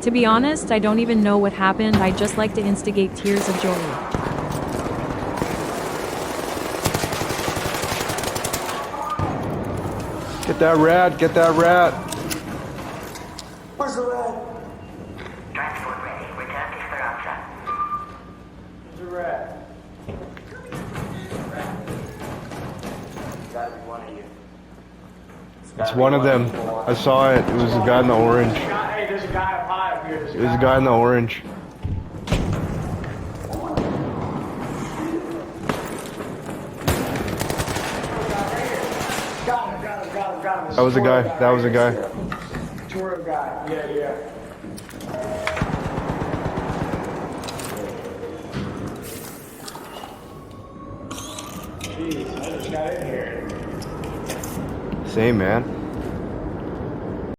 To be honest, I don't even know what happened. I just like to instigate tears of joy. Get that rat, get that rat. Where's the rat? Transport ready. Return to Esperanza. Where's the rat? Gotta be one of you. It's one of them. I saw it. It was the guy in the orange. Hey, there's a guy up high up here. It was the guy in the orange. Got him. That was a guy. That was a guy. Touring guy. Yeah. Jeez, I just got in here. Same, man.